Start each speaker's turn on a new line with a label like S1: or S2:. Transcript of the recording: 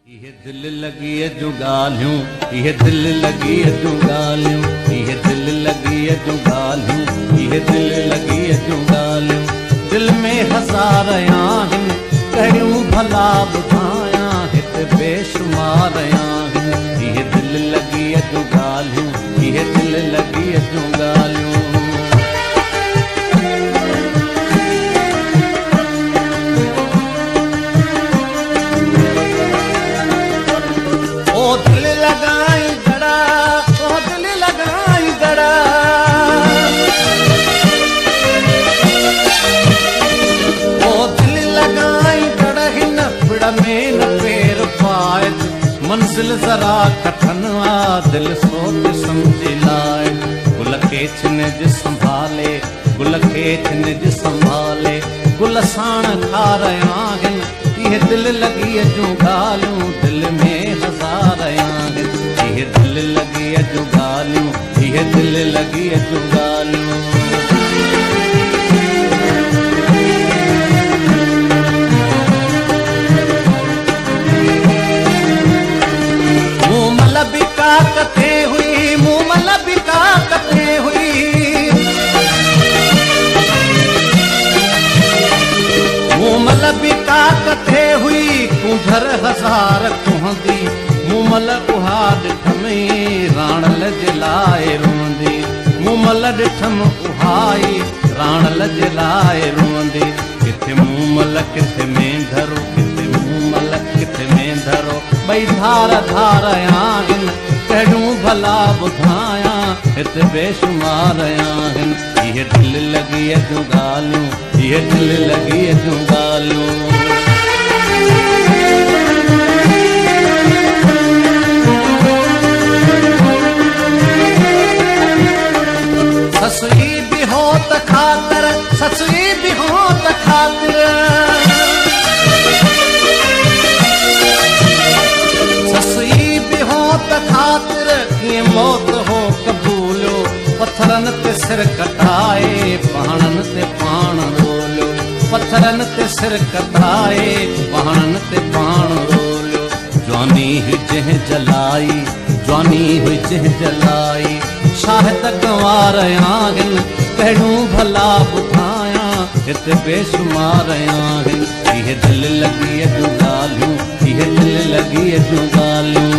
S1: ये दिल लगी है जो गालियों, ये दिल लगी है जो गालियों, ये दिल लगी है जो गालियों, ये दिल लगी है जो गालियों। दिल में हजार आहिन कहियूं भला ॿुधायां हिते बेशुमार आहिन। ये दिल लगी है जो गालियों, ये दिल लगी है जो गालियों। मंजिल जरा कठन आ दिल सोच समझी लाए। गुल के निज संभाले, गुल के निज संभाले, गुल साण खा रहा आहिन। ये दिल लगी है जो गालियूं, दिल में हजार आहिन। ये दिल लगी है जो गालियूं, ये दिल लगी है जो गालियूं। कथे हुई मूमल बिका कथे हुई, मूमल बिका कथे हुई। कुंभर हजार कुहंदी मूमल उहा ॾिठम राणल जे लाइ रोंदी। मूमल ॾिठम उहाई राणल जे लाइ रोंदी। किथे मूमल किथे मेंढरो, किथे मूमल किथे मेंढरो, ॿई धार धार आहिन। कहिड़ूं भला ॿुधायां हिते बेशुमार आहिन। ये दिल लगी है जो गालियूं, ये दिल लगी है जो गालियूं। ससुई भी हो त ख़ातिर, ससुई भी हो त ख़ातिर, ससुई भी हो त ख़ातिर। कीअं मौत हो कबूलियो, पत्थरनि ते सिर कटाए पहाड़नि ते पाण रोलियो। पत्थरनि ते सिर कटाए पहाड़नि ते पाण रोलियो। जवानी हुई जंहिं जलाई, जवानी हुई जंहिं जलाई। शाहिद गंवार आहिन, कहिड़ूं भला ॿुधायां हिते बेशुमार आहिन। ये दिल लगी है जो गालियूं, ये दिल लगी है जो गालियूं।